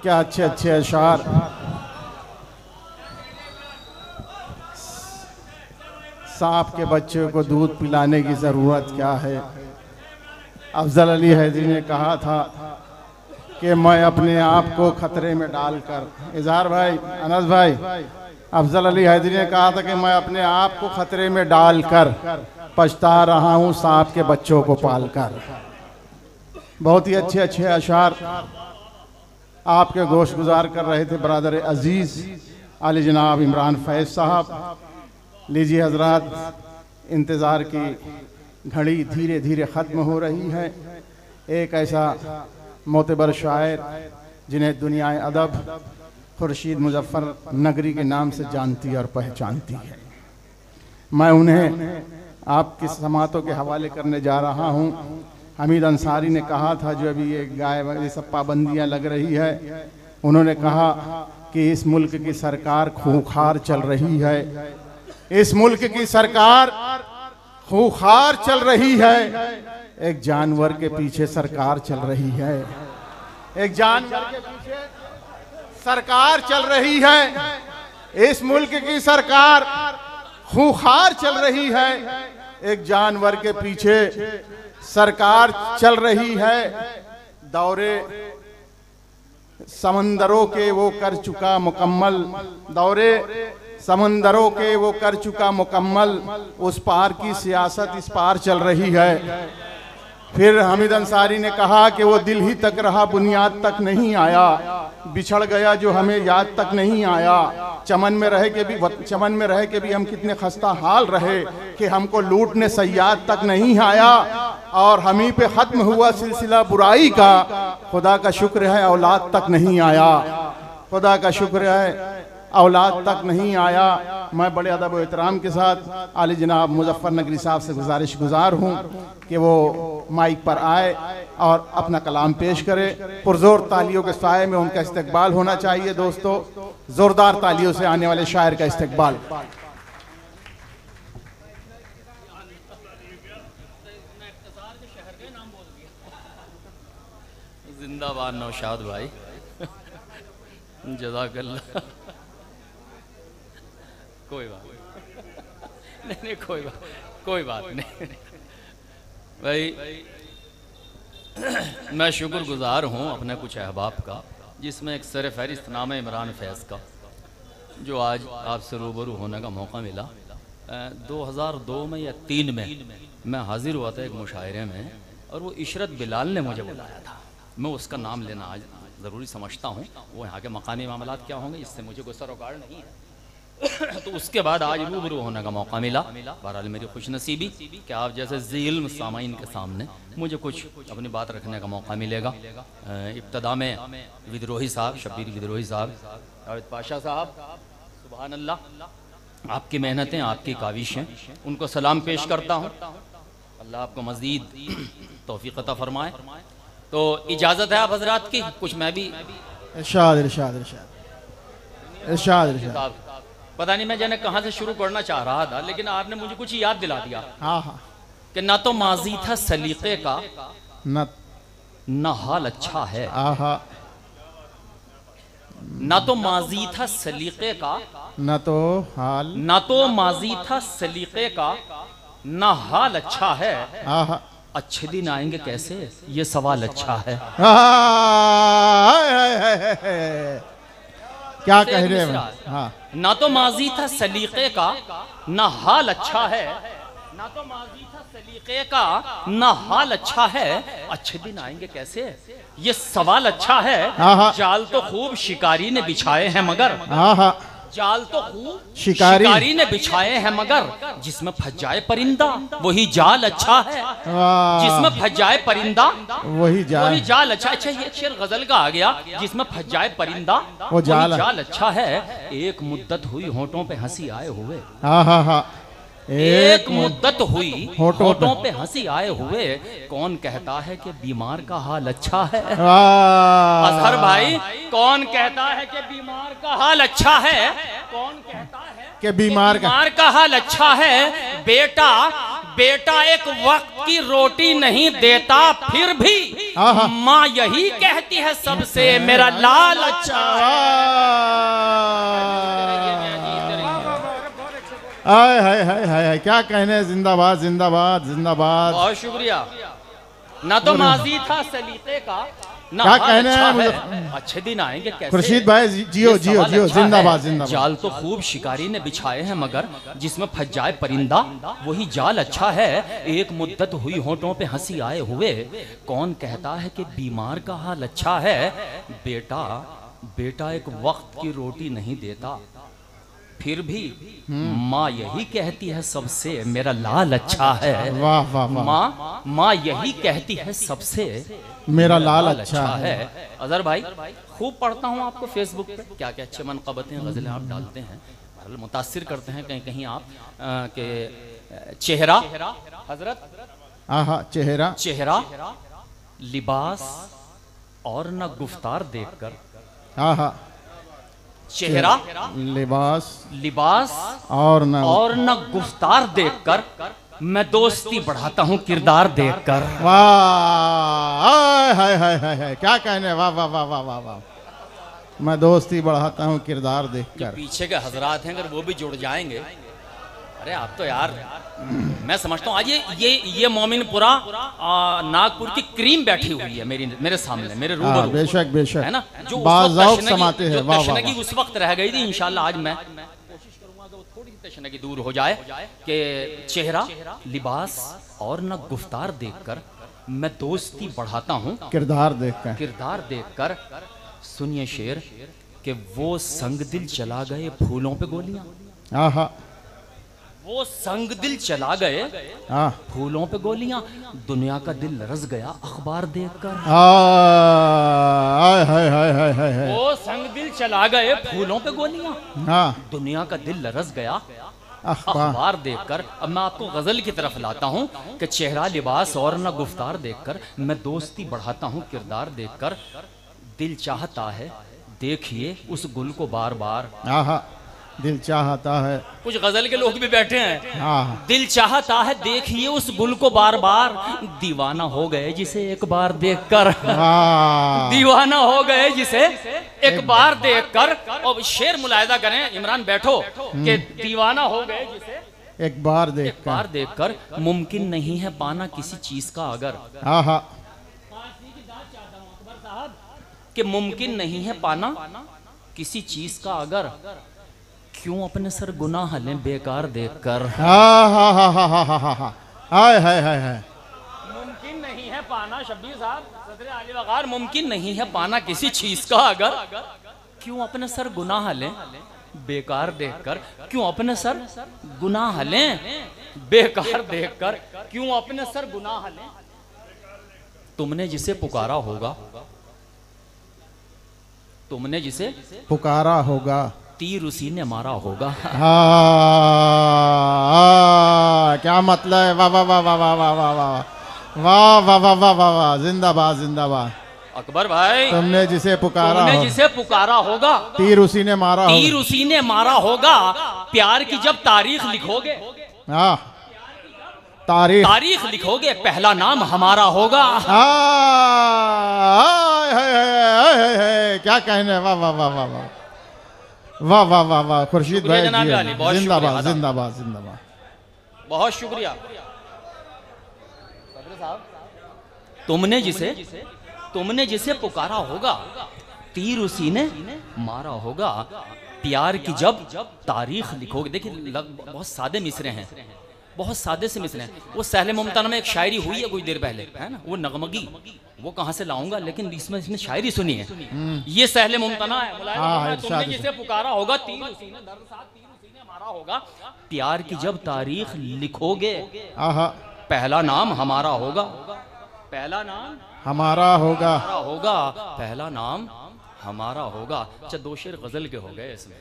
क्या अच्छे अच्छे अशार। सांप के बच्चे को दूध पिलाने की ज़रूरत क्या है। अफजल अली हैदरी ने कहा था कि मैं अपने आप को खतरे में डालकर, इजहार भाई, अनस भाई, अफजल अली हैदरी ने कहा था कि मैं अपने आप को खतरे में डालकर पछता रहा हूँ सांप के बच्चों को पालकर। बहुत ही अच्छे अच्छे अशार आपके गोश गुजार कर रहे थे बरादर अजीज़ आली जनाब इमरान फैज़ साहब। लीजिए हजरात, इंतज़ार की घड़ी धीरे धीरे ख़त्म हो रही है। एक ऐसा मोतबर शायर जिन्हें दुनियाए अदब खुर्शीद मुजफ्फर नगरी के नाम से जानती और पहचानती है, मैं उन्हें आपकी समातों के हवाले करने जा रहा हूँ। हमीद अंसारी ने कहा था, जो अभी ये गाय ये सब पाबंदियाँ लग रही है, उन्होंने कहा कि इस मुल्क की सरकार खूंखार चल रही है, इस मुल्क की सरकार खूंखार चल रही है। एक जानवर के पीछे सरकार चल रही है, एक जानवर के पीछे सरकार चल रही है। इस मुल्क की सरकार खूंखार चल रही है, एक जानवर के पीछे सरकार चल रही है। दौरे समंदरों के वो कर चुका मुकम्मल, दौरे समंदरों के वो कर चुका मुकम्मल, उस पार की सियासत इस पार चल रही है। फिर हमीद अंसारी ने कहा कि वो दिल ही तक रहा बुनियाद तक नहीं आया, बिछड़ गया जो हमें याद तक नहीं आया। चमन में रह के भी हम कितने खस्ता हाल रहे कि हमको लूटने सयाद तक नहीं आया। और हमी पे ख़त्म हुआ सिलसिला बुराई का, खुदा का शुक्र है औलाद तक नहीं आया, खुदा का शुक्र है औलाद तक नहीं आया। मैं बड़े अदब व एहतराम के साथ आली जनाब मुजफ्फर नगरी साहब से गुजारिश हूँ कि वो माइक पर आए और अपना कलाम पेश करे। पुरजोर तालियों के साए में उनका इस्तकबाल होना चाहिए। दोस्तों, जोरदार तालियों से आने वाले शायर का इस्तकबाल। जिंदाबाद नौशाद भाई, जज़ाकल्लाह। कोई बात नहीं, कोई बात नहीं भाई। मैं शुक्रगुजार हूँ अपने कुछ अहबाब का, जिसमें एक सर फहरिस्त नाम है इमरान फैज़ का, जो आज आपसे रूबरू होने का मौका मिला। 2002 में या 3 में मैं हाजिर हुआ था एक मुशायरे में, और वो इशरत बिलाल ने मुझे बुलाया था। मैं उसका नाम लेना आज ज़रूरी समझता हूँ। वो यहाँ के मकानी मामलात क्या होंगे, इससे मुझे कोई सरोकार नहीं है। तो उसके बाद आज रूबरू होने का मौका मिला। बहरहाल मेरी खुशनसीबी कि आप जैसे ज़िल्म सामाइन के सामने मुझे कुछ अपनी बात रखने का मौका मिलेगा। इब्तदा में विद्रोही साहब, शब्बीर विद्रोही साहब, जावेद पाशा साहब, सुभान अल्लाह, आपकी मेहनतें, आपकी काविशें, उनको सलाम पेश करता हूँ। अल्लाह आपको मज़ीद तौफीक अता फरमाए। तो इजाज़त है आप हजरात की, कुछ मैं भी इरशाद इरशाद इरशाद इरशाद इरशाद। पता नहीं मैं जाने कहाँ से शुरू करना चाह रहा था, लेकिन आपने मुझे कुछ याद दिला दिया। हाँ हाँ, कि ना तो माजी था सलीके का, ना हाल अच्छा है। आहा, ना तो माजी था सलीके का, ना तो हाल, ना तो माजी था सलीके का, ना हाल अच्छा है। आहा, अच्छे दिन आएंगे कैसे, ये सवाल अच्छा है। क्या कह रहे हैं? हाँ, ना तो माजी था सलीके का, ना हाल अच्छा है। ना तो माजी था सलीके का, ना हाल अच्छा है। अच्छे दिन आएंगे कैसे, ये सवाल अच्छा है। जाल तो खूब शिकारी ने बिछाए हैं मगर, जाल तो खूब शिकारी ने बिछाए हैं मगर, जिसमें फंस जाए परिंदा वही जाल अच्छा है। जिसमें फंस जाए परिंदा वही जाल अच्छा। अच्छा, ये शेर गजल का आ गया, जिसमें फंस जाए परिंदा वो जाल अच्छा है। एक मुद्दत हुई होठों पे हंसी आए हुए, एक मुद्दत हुई होठों पे हंसी आए हुए, कौन कहता है कि बीमार का हाल अच्छा है। अजहर भाई, कौन कहता है कि बीमार का हाल अच्छा है? कौन कहता है कि बीमार का हाल अच्छा है? बेटा बेटा एक वक्त की रोटी नहीं देता, फिर भी माँ यही कहती है सबसे मेरा लाल अच्छा हाय हाय हाय हाय, क्या कहने, जिंदाबाद जिंदाबाद जिंदाबाद। बहुत शुक्रिया। ना तो माजी था सलीके का, ना क्या कहने अच्छा हैं, अच्छे दिन आएंगे कैसे। खुर्शीद भाई जियो जियो जियो, अच्छा जिंदाबाद जिंदाबाद। जाल तो खूब शिकारी ने बिछाए हैं, मगर जिसमें फंस जाए परिंदा वही जाल अच्छा है। एक मुद्दत हुई होठों पे हंसी आए हुए, कौन कहता है कि बीमार का हाल अच्छा है। बेटा बेटा एक वक्त की रोटी नहीं देता, फिर भी माँ यही कहती है सबसे मेरा लाल अच्छा है। वाह वाह वाह। माँ यही कहती है सबसे मेरा लाल अच्छा है। अजहर भाई खूब पढ़ता हूँ आपको फेसबुक पे, क्या क्या अच्छे मनक़बतें गज़लें आप डालते हैं, मुतासिर करते हैं कहीं कहीं आप के चेहरा हजरत, चेहरा चेहरा लिबास और न गुफ्तार देखकर, चेहरा लिबास और न गुफ्तार देखकर मैं दोस्ती बढ़ाता हूँ किरदार देखकर। वाह हाय हाय हाय हाय, क्या कहने, वाह वाह वाह वाह वाह वाह। मैं दोस्ती बढ़ाता हूँ किरदार देखकर। पीछे के हजरात हैं अगर वो भी जुड़ जाएंगे, अरे आप तो यार मैं समझता हूँ आज ये मोमिनपुरा नागपुर की क्रीम बैठी हुई है मेरे सामने, मेरे रूबरू। बेशक बेशक है ना, जो बाज़ौक़ समाते हैं। वाह वाह। उस वक्त रह गई थी, इंशाल्लाह आज मैं कोशिश करूंगा कि वो थोड़ी सी तशनगी दूर हो जाए कि चेहरा लिबास और न गुफ्तार देखकर मैं दोस्ती बढ़ाता हूँ किरदार देखकर। सुनिए शेर कि वो संग दिल चला गए फूलों पे गोलियां, वो संग दिल चला गए फूलों पे गोलियां, दुनिया का दिल रस गया अखबार देखकर। वो संग दिल चला गए फूलों पे गोलियां, दुनिया का दिल रस गया अखबार देखकर। अब मैं आपको गजल की तरफ लाता हूँ कि चेहरा लिबास और न गुफ्तार देखकर मैं दोस्ती बढ़ाता हूँ किरदार देखकर। दिल चाहता है देखिए उस गुल को बार बार, दिल चाहता है, कुछ गजल के लोग भी बैठे हैं। दिल चाहता है देखिए उस गुल को बार बार, दीवाना हो गए जिसे एक बार देखकर, दीवाना हो गए जिसे एक बार देखकर। और शेर मुलाहिजा करें, इमरान बैठो, कि दीवाना हो गए जिसे एक बार देखकर। मुमकिन नहीं है पाना किसी चीज का अगर, कि मुमकिन नहीं है पाना किसी चीज का अगर, क्यों अपने सर गुनाह लें बेकार देखकर। मुमकिन नहीं है पाना, शब्बीर साहब सदर आली वक़ार, मुमकिन नहीं है पाना किसी चीज का अगर, क्यों अपने सर गुनाह लें बेकार देखकर। क्यों अपने सर गुनाह लें बेकार देखकर, क्यों अपने सर गुनाह लें। तुमने जिसे पुकारा होगा, तुमने जिसे पुकारा होगा, तीर उसी ने मारा होगा। क्या मतलब है, वाह वाह वाह वाह वाह वाह वाह वाह वाह वाह वाह वाह वाह वाह, जिंदाबाद जिंदाबाद। अकबर भाई तुमने जिसे पुकारा होगा, तीर उसी ने मारा, तीर उसी ने मारा होगा। प्यार की जब तारीख लिखोगे, तारीख लिखोगे पहला नाम हमारा होगा। क्या कहने, वाह वाह वाह वाह वाह वाह वाह वाह वाह। खुर्शीद भाई जिंदाबाद जिंदाबाद जिंदाबाद। बहुत शुक्रिया साहब। तुमने जिसे पुकारा होगा, तीर उसी ने मारा होगा। प्यार की जब तारीख लिखोगे, देखिए बहुत सादे मिसरे हैं, बहुत सादे से मिसरे हैं। वो सहले मुमताना में एक शायरी हुई है कुछ देर पहले, है ना, वो नगमगी, वो कहाँ से लाऊंगा, लेकिन इसमें शायरी सुनी है। ये सहले मुमताना है। तुमने जिसे पुकारा होगा, तीर उसी ने, दर्द साथ तीर उसी ने मारा होगा। प्यार की जब तारीख लिखोगे, पहला नाम हमारा होगा, पहला नाम हमारा होगा, पहला नाम हमारा होगा। अच्छा, दो शेर गजल के हो गए इसमें।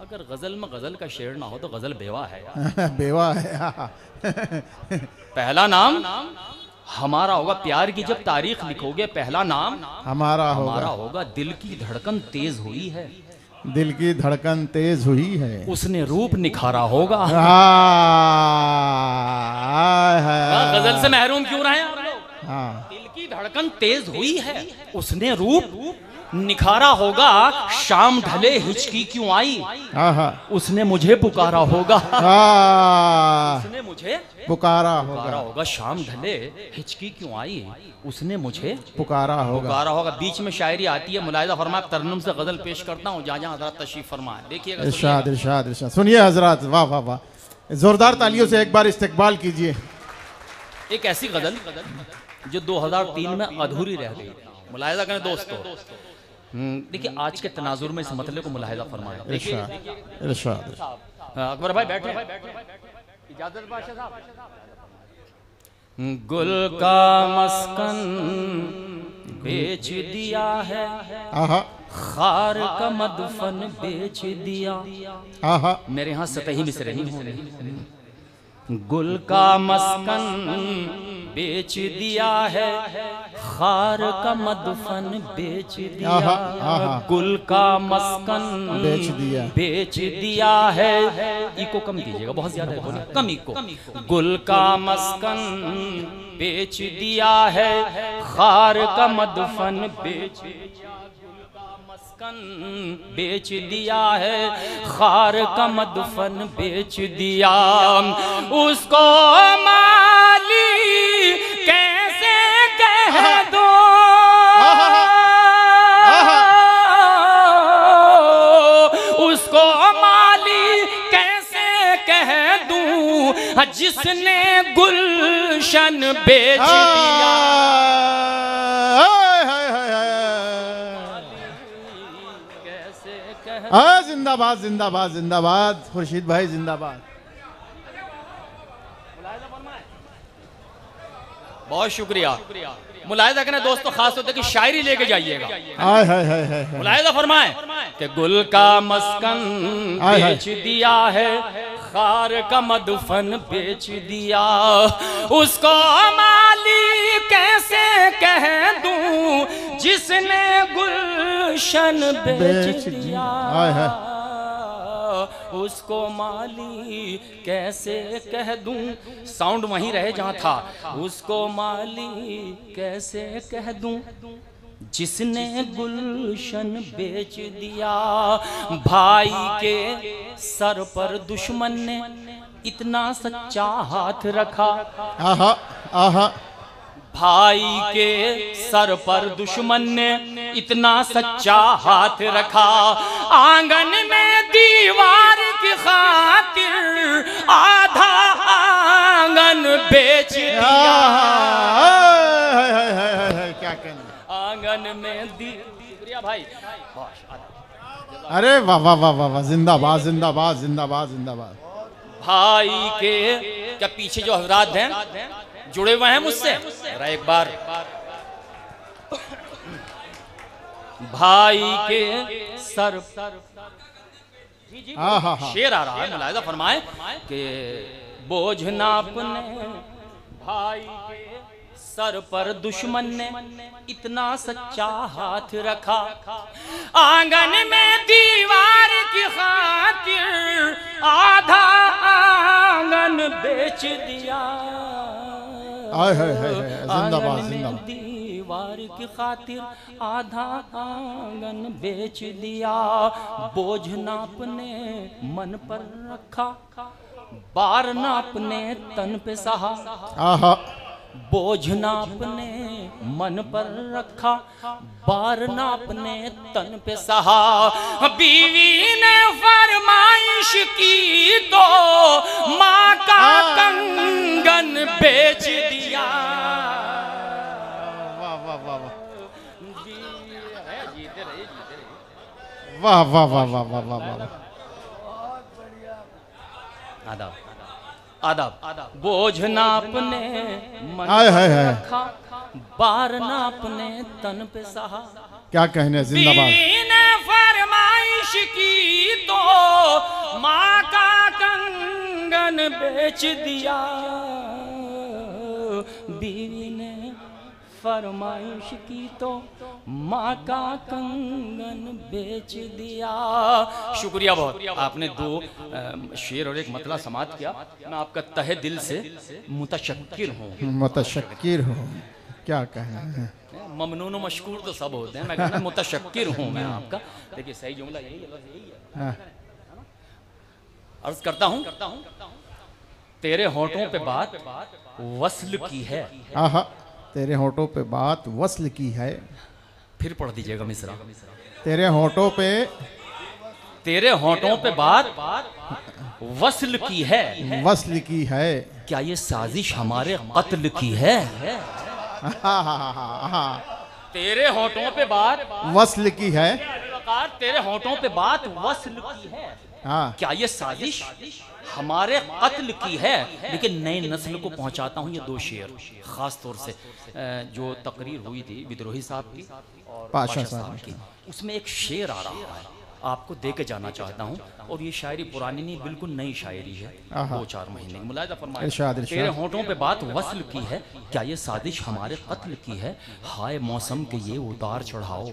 अगर गजल में गजल का शेर ना हो तो गजल बेवा है यार। बेवा है। पहला नाम हमारा होगा, प्यार की जब तारीख लिखोगे पहला नाम हमारा होगा। दिल की धड़कन तेज हुई है, दिल की धड़कन तेज हुई है, उसने रूप निखारा होगा। गजल से महरूम क्यों रहे आप लोग? हाँ, दिल की धड़कन तेज हुई है, उसने रूप निखारा होगा। शाम ढले हिचकी क्यों आई, उसने मुझे पुकारा होगा। उसने मुझे पुकारा होगा। शाम ढले हिचकी क्यों आई, उसने मुझे पुकारा होगा। बीच में शायरी आती है, मुलाहिजा फरमा तरन्नुम से गजल पेश करता हूँ, जहाँ जहाँ हजरत तशरीफ फरमाए। देखिएगा, इरशाद इरशाद इरशाद। सुनिए हजरत, वाह वाह वाह, जोरदार तालियों से एक बार इस्तकबाल कीजिए। एक ऐसी गजल जो 2003 में अधूरी रह गई। मुलाहिजा करें दोस्तों, देखिए आज के तनाजुर में इस मतले को मुलाहिजा फरमाया। इरशाद। अकबर भाई बैठे, इजाजत बादशाह साहब। गुल का मस्कन बेच दिया है, खार का मदफन बेच दिया। मेरे यहाँ सतही मिसरे नहीं होने। गुल का मस्कन बेच दिया है, खार का मदफन बेच दिया। गुल का मस्कन बेच दिया है। इको कम कीजिएगा, बहुत ज्यादा है, कम इको। गुल का मस्कन बेच दिया है, खार का मदफन बेच दिया। बेच दिया है, खार का मदफन बेच दिया। उसको माली कैसे कह दो, उसको माली कैसे कह दूं, जिसने गुलशन बेच दिया। जिंदाबाद जिंदाबाद जिंदाबाद, खुर्शीद भाई जिंदाबाद। बहुत शुक्रिया। मुलाहिजा करें दोस्तों, खास होता है कि शायरी लेके जाइएगा। मुलाहिजा फरमाए कि गुल का मस्कन बेच दिया है, खार का मदफन बेच दिया। उसको माली कैसे कह दूं, जिसने गुलशन बेच दिया। उसको माली कैसे कह दूं, साउंड वहीं रहे जहां था। उसको माली कैसे कह दूं, जिसने गुलशन बेच दिया। भाई के सर पर दुश्मन ने इतना सच्चा हाथ रखा। भाई के सर पर दुश्मन ने इतना सच्चा हाथ रखा। आंगन में दीवार की खातिर आधा आंगन बेच दिया। क्या कहना, आंगन में शुक्रिया भाई। अरे वाह वाह वाह वाह, जिंदाबाद जिंदाबाद जिंदाबाद जिंदाबाद। भाई के क्या पीछे जो हजरात हैं जुड़े हुए हैं मुझसे, एक बार भाई के सर शेर आ रहा है। मुलाहिजा फरमाए कि बोझ नापने भाई के सर पर दुश्मन ने इतना सच्चा हाथ रखा। आंगन में दीवार की खातिर आधा आंगन बेच दिया। जिंदाबाद जिंदाबाद। दीवार की खातिर आधा आंगन बेच दिया। बोझ नापने मन पर रखा, बार नापने तन पे सहा। बोझ नापने मन पर रखा, बार नापने तन पे सहा। बीवी ने फरमाइश की तो माँ का कंगन बेच दिया। वाह वाह वाह वाह वाह वाह वाह वाह वाह वाह। आदाब आदाब। बोझ नापने मन रखा, बार नापने तन पे सहा। क्या कहने, जिंदाबाद। ने फरमाइश की तो माँ का कंगन बेच दिया। बीवी ने फरमाइश की तो माँ का कंगन बेच दिया। शुक्रिया बहुत, आपने दो शेर और एक मतला समाप्त किया। मैं आपका तहे दिल से मुतशक्किर हूँ। मुतशक्किर हो, क्या कहना है। ममनून व मशकूर तो सब होते हैं, मैं कहना मुतशक्किर हूँ मैं आपका। देखिए सही जुमला यही है। अर्ज करता हूँ, तेरे होठों पे बात वस्ल की है। आहा, तेरे होठों पे बात वस्ल की है। फिर पढ़ दीजिएगा मिसरा। तेरे होठों पे, तेरे होठों पे बात वस्ल की है। वस्ल की है। क्या ये साजिश हमारे कत्ल की है? तेरे होठों पे बात वस्ल की है। तेरे होठों पे बात वस्ल की है। हाँ, क्या ये साजिश हमारे कत्ल की है? लेकिन नई नस्ल को पहुंचाता हूं ये दो शेर, खास तौर से जो तकरीर हुई थी विद्रोही साहब की और पाशा साहब की, उसमें एक शेर आ रहा है, आपको दे के जाना चाहता हूं। और ये शायरी पुरानी नहीं, बिल्कुल नई शायरी है, 2-4 महीने की। मुलाहिजा फरमाइए। तेरे होठों पे बात वस्ल की है, क्या ये साजिश हमारे कत्ल की है? हाय मौसम के ये उतार चढ़ाओ,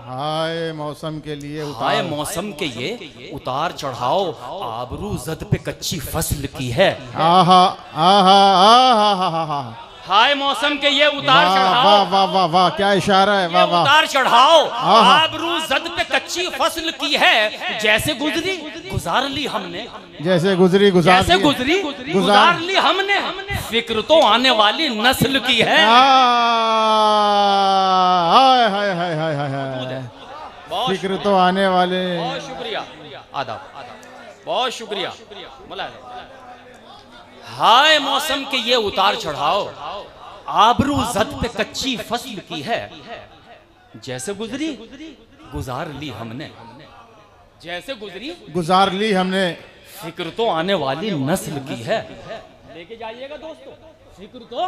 हाय मौसम के लिए हाय मौसम के ये उतार चढ़ाओ, आबरू जद पे कच्ची फसल की है। आहा आहा आहा आहा, हाय मौसम के ये उतार चढ़ाओ, वाह वाह वाह वाह, क्या इशारा है, वाह वाह। उतार चढ़ाओ आबरू जद पे कच्ची फसल की है। जैसे गुजरी गुजार ली हमने, जैसे गुजरी गुजार, जैसे गुजरी गुजार ली हमने, फिक्र तो आने वाली नस्ल की है। हाय हाय हाय हाय हाय, फिक्र तो आने वाले। बहुत शुक्रिया, आदाब, बहुत शुक्रिया। हाय मौसम के ये उतार चढ़ाओ, आबरू जद पे कच्ची फसल की है। जैसे गुजरी गुजार ली हमने, जैसे गुजरी गुजार ली हमने, फिक्र तो आने वाली नस्ल की है। लेके जाइएगा दोस्तों, फिक्र तो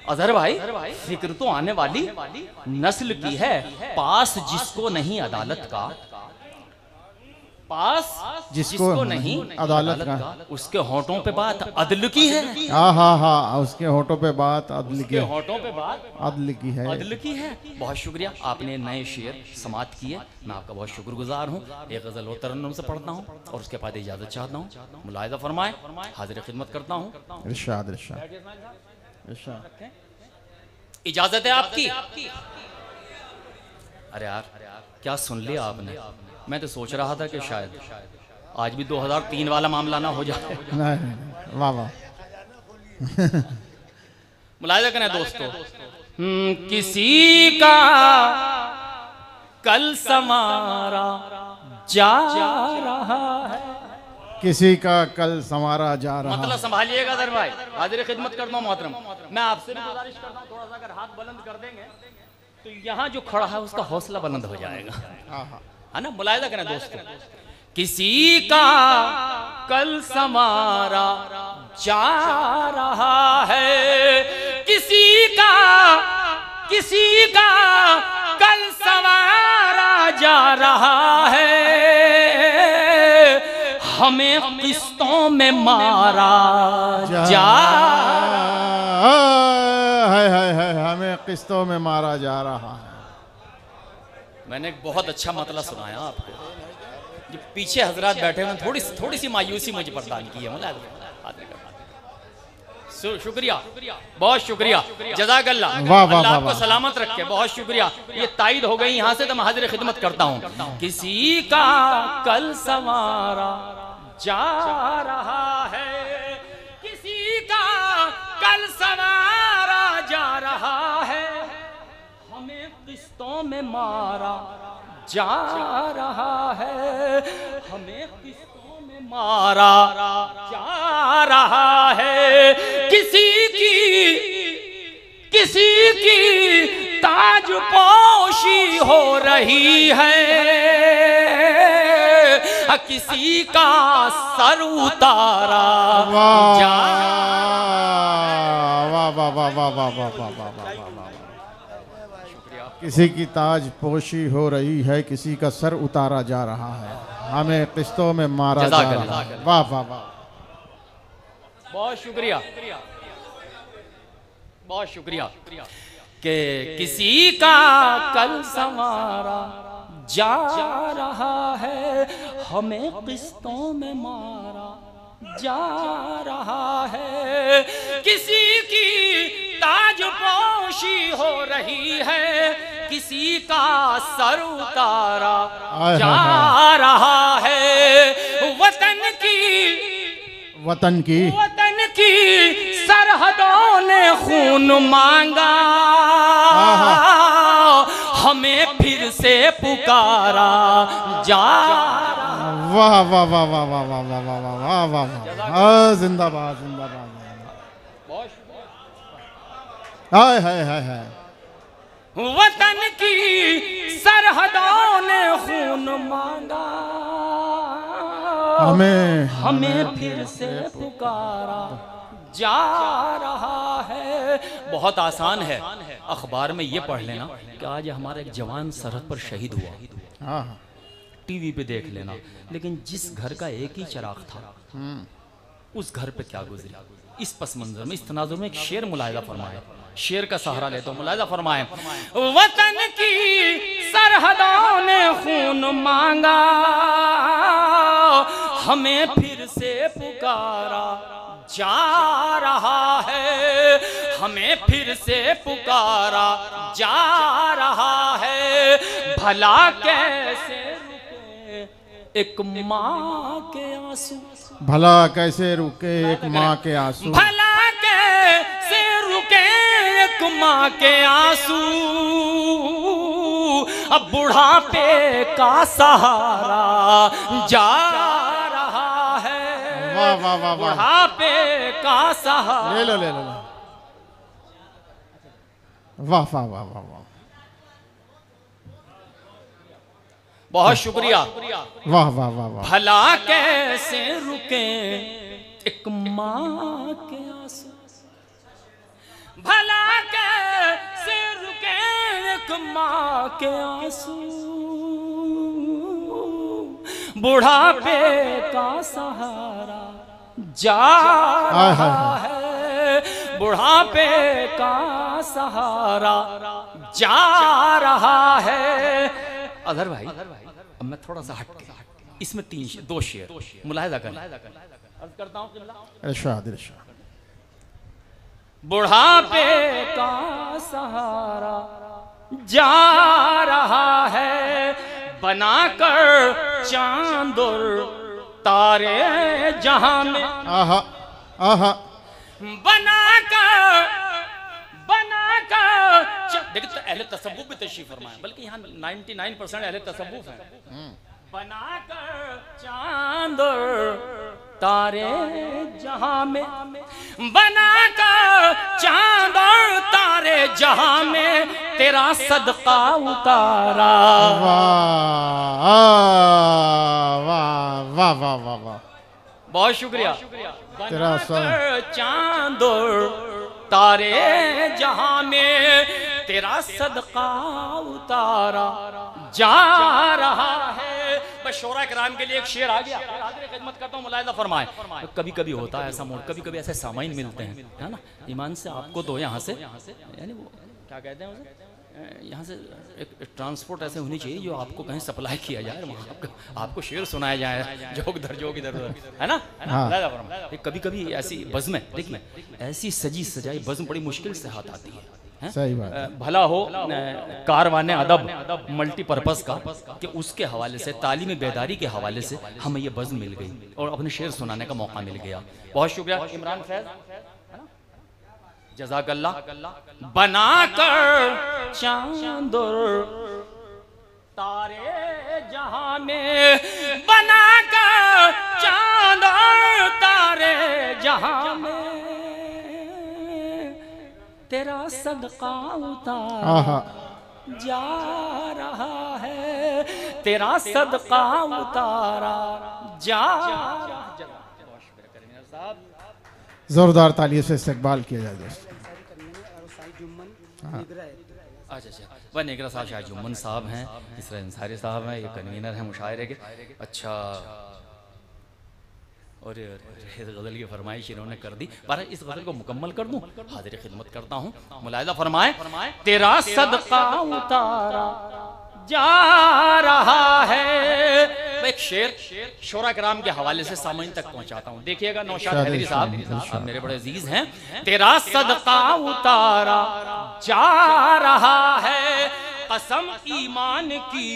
अजहर भाई, फिक्र तो आने वाली नस्ल की है। पास जिसको नहीं अदालत का, पास जिसको नहीं अदालत का, उसके होठों पे बात अदल की है। हाँ हाँ हाँ, उसके होठों पे बात अदल की है, होठों पे बात अदल की है, अदल की है। बहुत शुक्रिया, आपने नए शेर समाप्त किए, मैं आपका बहुत शुक्रगुजार हूँ। एक गजल और तरन्नुम से पढ़ता हूँ और उसके बाद इजाजत चाहता हूँ। मुलाहिजा फरमाए, हाजिर खिदमत करता हूँ। इरशाद इरशाद इरशाद, इजाजत है आपकी। अरे यार क्या सुन लिया आपने? मैं तो सोच रहा था कि शायद आज भी 2003 वाला मामला ना हो जाए। नहीं, वाह वाह। मुलाहिजा करें दोस्तों, किसी का कल समारा जा रहा है, किसी का कल संवारा जा रहा। मतलब संभालिएगा दर भाई, हाजिर खिदमत करता हूँ मोहतरम। मैं आपसे भी गुजारिश करता हूँ, थोड़ा सा अगर हाथ बुलंद कर देंगे तो यहाँ जो खड़ा है उसका हौसला बुलंद हो जाएगा, है ना। मुलाहिजा करें दोस्तों, किसी का कल समारा जा रहा है, किसी का कल संवारा जा रहा है, हमें किस्तों में मारा जा, हमें किस्तों में मारा जा रहा है। मैंने एक बहुत अच्छा मतलब सुनाया आपको, जो पीछे हजरात बैठे हुए थोड़ी सी मायूसी मुझे प्रदान की है। शुक्रिया, बहुत शुक्रिया, जज़ाकल्लाह, अल्लाह आपको सलामत रखे, बहुत शुक्रिया। ये तायद हो गई यहाँ से, तो मैं हाजिर खिदमत करता हूँ। किसी का कल संवारा जा रहा है, किसी का कल संवारा जा रहा है, हमें किस्तों में मारा जा रहा है, हमें किस्तों में मारा जा रहा है। किसी की ताज पोशी हो रही है, किसी का सर उतारा जा, वाह वाह वाह वाह वाह वाह वाह वाह वाह। किसी की ताज पोशी हो रही है, किसी का सर उतारा जा रहा है, हमें किस्तों में मारा जा रहा है। वाह वाह वाह, बहुत शुक्रिया, बहुत शुक्रिया। कि किसी का कल संवारा जा रहा है, हमें किस्तों में मारा जा रहा है, किसी की ताजपोशी हो रही है, किसी का सर उतारा जा रहा है। वतन की सरहदों ने खून मांगा, हमें फिर से पुकारा जा। वाह वाह वाह वाह वाह वाह वाह वाह वाह वाह वाह, जिंदाबाद जिंदाबाद। हाय हाय हाय हाय। वतन की सरहदों ने खून मांगा, हमें फिर से पुकारा जा रहा है। बहुत आसान है, अखबार में ये पढ़ लेना कि आज हमारा एक जवान सरहद पर शहीद हुआ, टीवी पे देख लेना, लेकिन जिस घर का एक ही चिराग था उस घर पे क्या गुजरी। इस पस मंजर में, इस तनाजुर में एक शेर मुलाहिजा फरमाए, शेर का सहारा ले तो मुलाहिजा फरमाए। वतन की सरहदों ने खून मांगा, हमें फिर से पुकारा जा रहा है, हमें फिर से पुकारा जा रहा है। भला कैसे रुके एक माँ के आंसू, भला कैसे रुके एक माँ के आंसू, भला कैसे रुके एक माँ के आंसू, अब बुढ़ापे का सहारा जा रहा है। वाह वाह वाह, बुढ़ापे का सहारा। ले लो ले लो, वाह वाह वाह वाह वाह, बहुत शुक्रिया। वाह वाह वाह वाह। भला कैसे रुके एक माँ के आंसू, भला कैसे रुके एक माँ के आंसू, बुढ़ापे का सहारा जा रहा है, बुढ़ापे का सहारा जा रहा है। अदर भाई, अब मैं थोड़ा सा हट के इसमें दो शेर मुलाहिजा करता हूँ। इरशाद इरशाद। बुढ़ापे का सहारा जा रहा है, बनाकर चांद और तारे जहां में, आहा आहा, बनाकर देखिए तो अहले तसव्वुफ भी तशरीफ फरमाया, बल्कि यहाँ 99% अहले तसव्वुफ है। बनाकर चांद और तारे जहां में, बनाकर चांद और तारे जहां में, तेरा सदका उतारा। वाह वाह वाह वाह वाह वाह, बहुत शुक्रिया। बनाकर चांद और तारे जहां में, तेरा सदका उतारा जा रहा है। बस शोरा कराम के लिए एक शेर आ गया, खिदमत करता हूँ, मुलाहिजा फरमाए। कभी कभी होता है ऐसा मोड़, कभी कभी ऐसे सामाइन मिलते हैं, है ना, ईमान से आपको तो यहाँ से यानी वो क्या कहते हैं उसे, यहाँ से एक ट्रांसपोर्ट ऐसे होनी चाहिए जो आपको कहीं सप्लाई किया जाए, आपको शेर सुनाया जाए, जोक इधर है ना। कभी कभी ऐसी बज़्म, देखिए ऐसी सजी सजाई बज़्म बड़ी मुश्किल से हाथ आती है। सही बात। भला हो कारवाने अदब मल्टीपर्पज़ का कि उसके हवाले से, तालीम बेदारी के हवाले से हमें ये बज़्म मिल गई और अपने शेर सुनाने का मौका मिल गया। बहुत शुक्रिया इमरान फैज, जज़ाकल्लाह। बनाकर चांद और तारे जहां में, बनाकर चांद और तारे जहां में, तेरा सदका उतारा जा रहा है, तेरा सदका उतारा जा रहा है। जोरदार तालियों से इस्तकबाल किया जाए दोस्तों। अच्छा, वह निगरा साहब शाह जुम्मन साहब हैं, इसरा अंसारी साहब हैं, ये कन्वीनर हैं मुशायरे के। अच्छा और गज़ल की फरमाइश इन्होंने कर दी। पर इस गज़ल को मुकम्मल कर दूं, हाजिर खिदमत करता हूँ। मुलाहिज़ा फरमाए, तेरा सदका उतारा जा रहा है। एक शेर शोरा कराम के हवाले से सामईन तक पहुंचाता हूँ, देखिएगा। नौशाद हैदरी साहब मेरे बड़े अजीज हैं। तेरा सदका उतारा जा रहा है, कसम ईमान की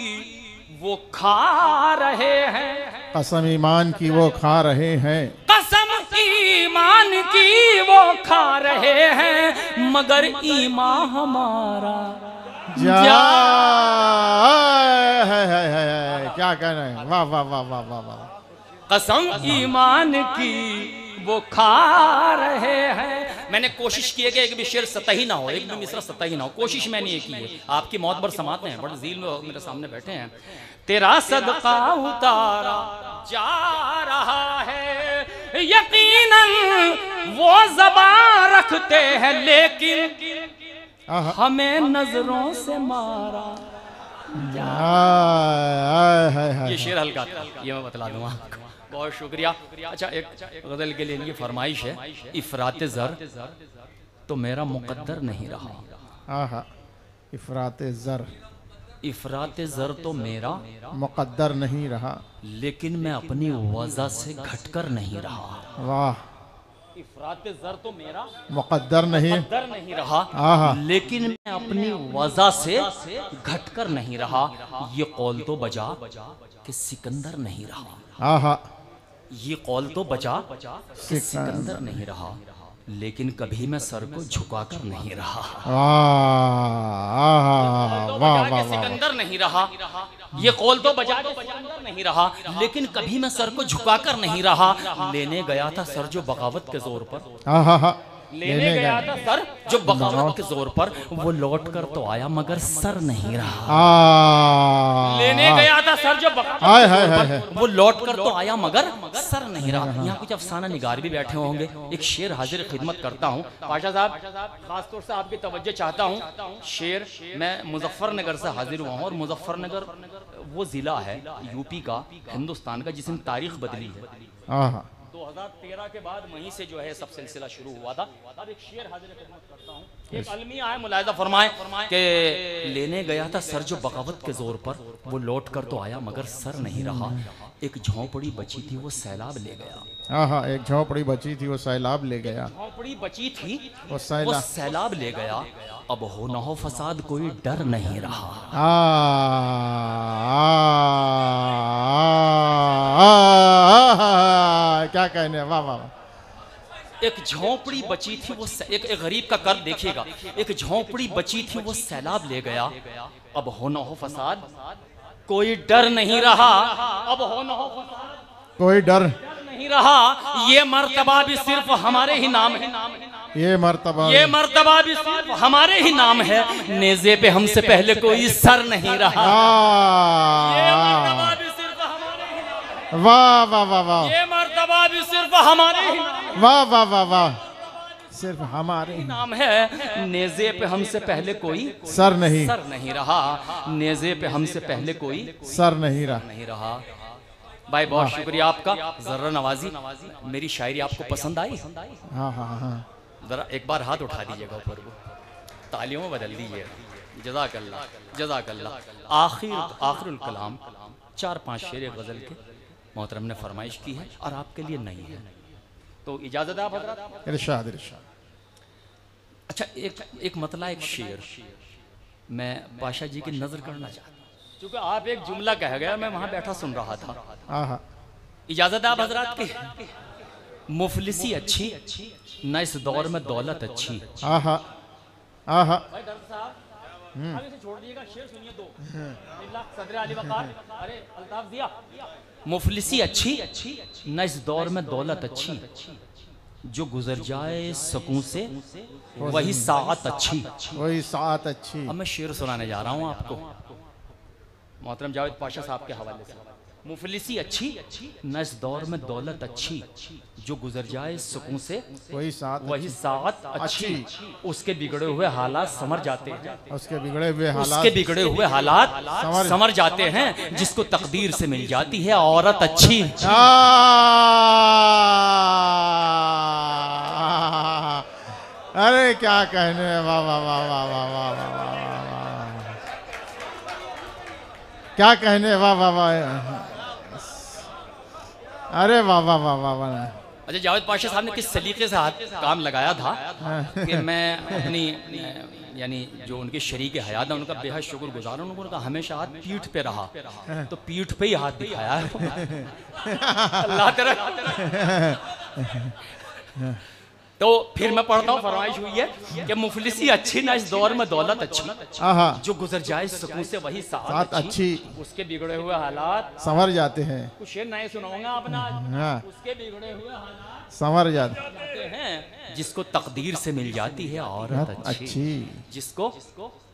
वो खा रहे हैं, कसम ईमान की वो खा रहे हैं, कसम ईमान की वो खा रहे हैं, मगर ईमान हमारा जा है। क्या कहना है, वाह वाह वाह वाह वाह वाह। कसम ईमान की वो खा रहे हैं। मैंने कोशिश की है कि एक भी शेर सतही ना हो, एक भी मिसरा सतही ना हो, कोशिश मैंने ये की है। आपकी मौत पर समाते हैं, बड़े ज़ील में मेरे सामने बैठे हैं। तेरा सदका उतारा जा रहा है, यकीनन वो ज़बान रखते हैं, लेकिन हमें नजरों से मारा। ये शेर हल्का था, ये मैं बतला दूंगा आपको। बहुत शुक्रिया। अच्छा, एक गजल के लिए इनकी फरमाइश है, इफरात ज़र तो मेरा मुकद्दर नहीं रहा। इफरात ज़र, इफरात ज़र तो मेरा मुकद्दर नहीं रहा, लेकिन मैं अपनी वज़ह से घटकर नहीं रहा। वाह। इफरात ज़र तो मेरा मुकद्दर नहीं रहा, लेकिन मैं अपनी वज़ह से घटकर नहीं रहा। ये कौल तो बजा कि सिकंदर नहीं रहा। ये कौल तो बजा कि सिकंदर नहीं रहा, लेकिन कभी मैं सर को झुकाकर नहीं रहा। सिकंदर नहीं रहा, ये कौल तो बजा के सिकंदर नहीं रहा, लेकिन कभी मैं सर को झुकाकर नहीं रहा। लेने गया था सर जो बगावत के जोर पर, लेने गया था सर जो बगावत के जोर पर, वो लौट कर तो आया मगर सर नहीं रहा। लेने गया था सर जो बगावत के जोर पर, वो लौट कर तो आया मगर सर नहीं रहा। यहाँ कुछ अफसाना निगार भी बैठे होंगे। एक शेर हाजिर खिदमत करता हूँ। पाशा साहब, खास तौर से आपकी तवज्जो चाहता हूँ। शेर मैं मुजफ्फरनगर से हाजिर हुआ हूँ, और मुजफ्फरनगर वो जिला है यूपी का, हिंदुस्तान का, जिसने तारीख बदली है। 2013 के बाद वहीं से जो है सब सिलसिला शुरू हुआ था। अब एक शेर हाजिर खिदमत करता हूँ। एक अलमिया है, मुलाहिज़ा फरमाए कि लेने गया था सर जो बगावत के जोर पर, वो लौट कर तो आया मगर सर नहीं रहा। एक झोंपड़ी बची थी वो सैलाब ले गया। एक झोंपड़ी बची थी वो सैलाब ले गया। झोंपड़ी बची थी वो सैलाब ले गया। अब हो न हो फसाद कोई डर नहीं रहा। क्या कहने, वाह वाह। एक झोंपड़ी बची थी वो एक गरीब का कर्ज देखिएगा। एक झोंपड़ी बची थी वो सैलाब ले गया। अब हो न हो फसाद कोई डर नहीं रहा। अब हो न हो फसाद कोई डर नहीं रहा। ये मर्तबा भी सिर्फ हमारे ही नाम है। ये मर्तबा भी सिर्फ हमारे ही नाम है। नेज़े पे हमसे पहले कोई सर नहीं रहा। ये मर्तबा भी सिर्फ हमारे ही नाम है। वाह वाह वाह वाह। ये मर्तबा भी सिर्फ हमारे ही नाम है। वाह वाह वाह वाह। सिर्फ हमारे नाम है। नेज़े पे हमसे पहले कोई सर नहीं रहा। नेज़े पे हमसे पहले कोई सर नहीं रहा। भाई बहुत शुक्रिया आपका, जर्रा नवाजी। मेरी शायरी आपको पसंद आई? हाँ हाँ हाँ। जरा एक बार हाथ उठा दीजिएगा ऊपर को, तालियों में बदल दीजिए। जज़ाकल्लाह जज़ाकल्लाह। आखिरुल कलाम 4-5 शेर गज़ल के मोहतरम ने फरमाइश की है और आपके लिए नहीं है, तो इजाज़त है आप हज़रात? इरशाद। अच्छा, एक मतला, एक शेर मैं पाशा जी की नज़र करना चाहता हूँ, क्योंकि आप एक जुमला कह गया, मैं वहाँ बैठा सुन रहा था। इजाज़त है आप हज़रात की? मुफलिसी अच्छी न इस दौर में दौलत अच्छी। छोड़ दिएगा, शेर सुनिए दो। सदर अली वक़ार, अरे अल्ताफ दिया। मुफलिसी अच्छी न इस दौर में दौलत अच्छी, जो गुजर जाए सकून से वही साअत अच्छी। अब मैं शेर सुनाने जा रहा हूँ आपको, मोहतरम जावेद पाशा साहब के हवाले से। मुफलिसी अच्छी न इस दौर में दौलत अच्छी, जो गुजर जाए सुकून से वही साअत अच्छी। उसके बिगड़े हुए हालात समर जाते हैं। उसके बिगड़े हुए हालात समर जाते हैं। जिसको तकदीर से मिल जाती है औरत अच्छी। कहने, वाह वाह वाह वाह वाह वाह वाह वाह वाह, क्या कहने, वाह वाह वाह, अरे वाह वाह वाह वाह वाह। अच्छा, जावेद पाशा साहब ने किस सलीके से हाथ काम लगाया था कि मैं अपनी यानी जो उनके शरीक हयात है उनका बेहद शुक्रगुजार हूं। उन्होंने कहा हमेशा हाथ पीठ पे रहा, तो पीठ पे ही हाथ दिखाया है। अल्लाह तेरा। तो फिर मैं पढ़ता हूँ, फरमाइश हुई है कि मुफलिसी अच्छी ना इस दौर में दौलत अच्छी, जो गुजर जाए सुकून से वही साथ अच्छी, उसके बिगड़े हुए हालात संवर जाते हैं। कुछ शेर नए सुनाऊंगा अपना, उसके बिगड़े हुए हालात संवर जाते हैं। जिसको तकदीर से मिल जाती है औरत अच्छी, जिसको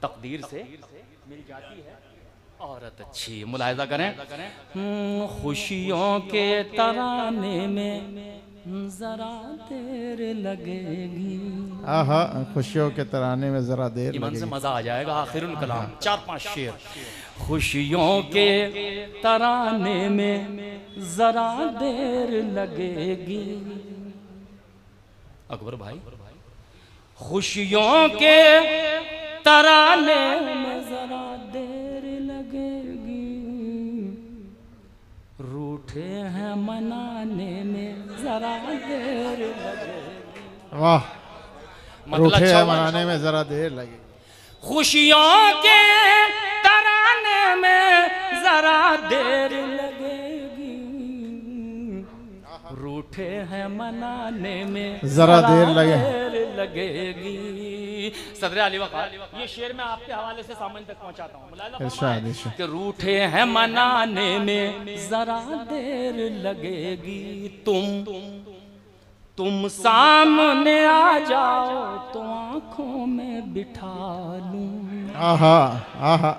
तकदीर से मिल जाती है औरत अच्छी। मुलाहिजा करें, खुशियों के तराने में जरा देर लगेगी। आहा, खुशियों के तराने में जरा देर ईमान लगेगी। से मजा आ जाएगा। आखिरुल कलाम 4-5 शेर। खुशियों के तराने में जरा देर लगेगी। अकबर भाई, खुशियों के तराने में जरा देर लगेगी, रूठे हैं मनाने में जरा देर लगेगी। वाह, मतलब रूठे अच्छा हैं मनाने में जरा देर लगेगी। खुशियों के तराने में जरा देर लगेगी, रूठे हैं मनाने में जरा देर लगेगी। सदर अली वक़ार, ये शेर मैं आपके हवाले से सामने तक पहुंचाता हूँ कि रूठे हैं मनाने में जरा देर लगेगी। तुम सामने आ जाओ तो आंखों में बिठा लूं। आहा आहा,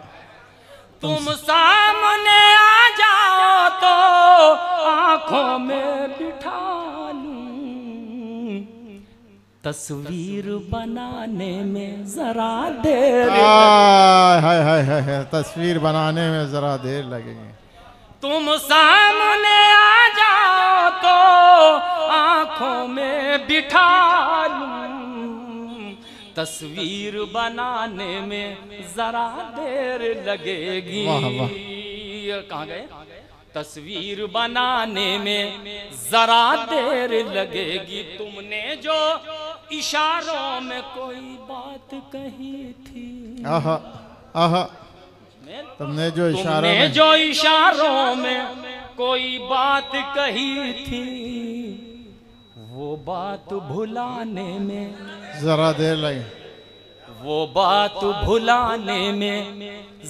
तुम सामने आ जाओ तो आंखों में बिठा लूं। तस्वीर बनाने में जरा देर, हाय हाय हाय, तस्वीर बनाने में जरा देर लगेगी। तुम सामने आ जाओ तो आंखों में बिठा लूं। तस्वीर बनाने में जरा देर लगेगी। वाह वाह, कहाँ गए? तस्वीर बनाने में जरा देर लगेगी। तुमने जो इशारों में कोई बात कही थी, आहा आहा, तुमने जो इशारों में कोई बात कही थी, वो बात भुलाने में जरा देर लगे। वो बात भुलाने में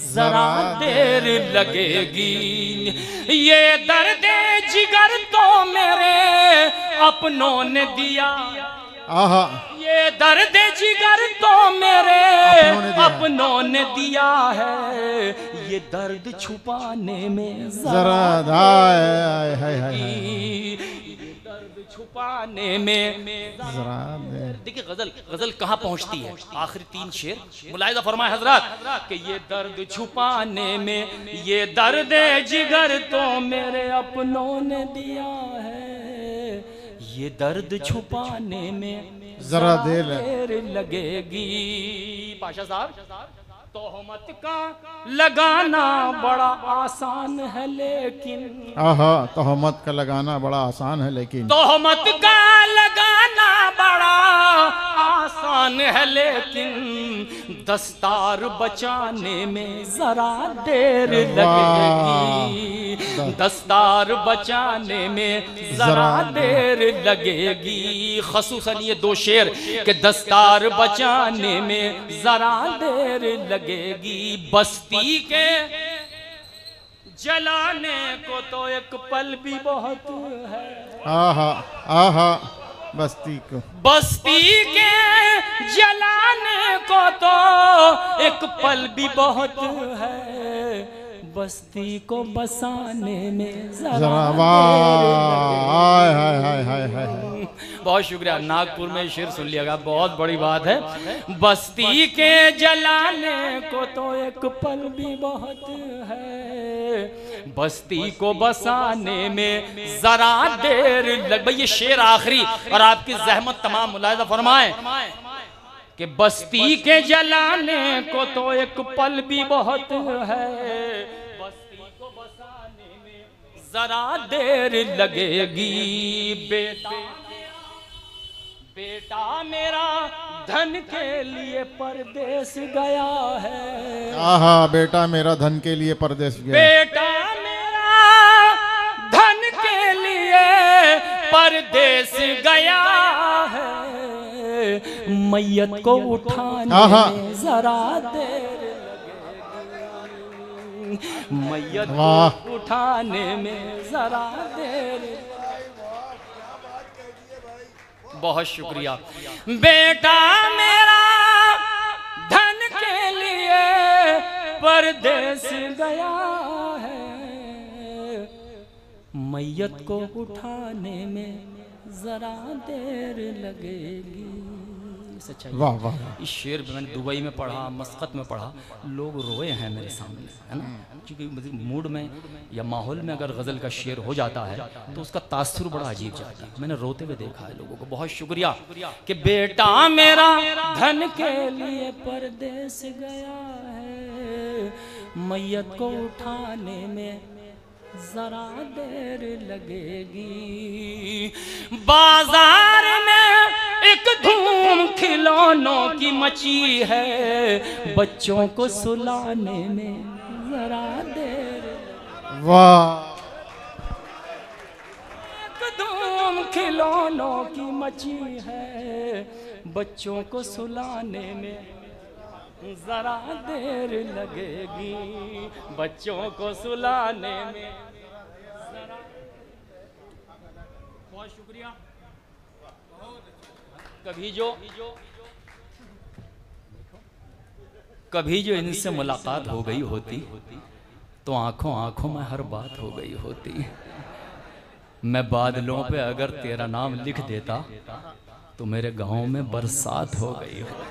जरा देर लगेगी। ये दर्द जिगर तो मेरे अपनों ने दिया, आहा, ये दर्द जिगर तो मेरे अपनों ने दिया है। ये दर्द छुपाने में जरा हाय हाय हाय, दर्द छुपाने में जरा देर। देखिए गजल कहाँ पहुँचती है। आखिरी 3 शेर मुलाहिजा फरमाए हजरत कि ये दर्द छुपाने में, ये दर्द जिगर तो मेरे अपनों ने दिया है। ये दर्द छुपाने में जरा देर लगेगी। पाशा साहब, तोहमत का लगाना बड़ा आसान है लेकिन, आहा, तोहमत का लगाना बड़ा आसान है लेकिन, तोहमत का लगाना बड़ा आसान है लेकिन, दस्तार बचाने में जरा देर लगेगी। दस्तार बचाने में जरा देर लगेगी। खसूसन ये 2 शेर के दस्तार बचाने में जरा देर लगेगी। बस्ती के जलाने को तो एक पल भी बहुत है। आहा आहा, बस्ती के जलाने को तो एक पल भी बहुत है। बस्ती को बसाने में जरा हाय हाय हाय हाय हाय। बहुत शुक्रिया। नागपुर में शेर सुन लिया, बहुत बड़ी बात है। बस्ती के जलाने को तो एक पल भी बहुत है। बस्ती को बसाने में जरा देर लग। भाई ये शेर आखिरी और आपकी जहमत तमाम मुलाहिजा फरमाए कि बस्ती के जलाने को तो एक पल भी बहुत है, बस्ती को बसाने में जरा देर लगेगी। बेटा मेरा धन के लिए परदेश गया है। आहा, बेटा मेरा धन के लिए परदेश गया। बेटा मेरा धन के लिए परदेश गया है, मैयत को उठाने में जरा देर लगेगी। मैयत को उठाने में जरा देर। बहुत शुक्रिया। बेटा मेरा धन के लिए परदेश गया है, मैयत को उठाने में जरा देर लगेगी। सच्चाई। वाह वाह। इस शेर मैंने दुबई में पढ़ा, मस्कत में पढ़ा, लोग रोए हैं मेरे सामने, है ना, क्योंकि मूड में या माहौल में अगर गज़ल का शेर हो जाता है तो उसका तासुर बड़ा अजीब जाता है। मैंने रोते हुए देखा है लोगों को। बहुत शुक्रिया कि बेटा मेरा धन के लिए परदेश गया है, मैयत को उठाने में जरा देर लगेगी। बाजार में एक धूम खिलौनों की मची है, बच्चों को सुलाने में जरा देर। वाह। एक धूम खिलौनों की मची है, बच्चों को सुलाने में जरा देर लगेगी। बच्चों को सुलाने में जरा। बहुत शुक्रिया। कभी जो इनसे मुलाकात हो गई होती तो आंखों आंखों में हर बात हो गई होती। मैं बादलों पे अगर तेरा नाम लिख देता तो मेरे गांव में बरसात हो गई होती।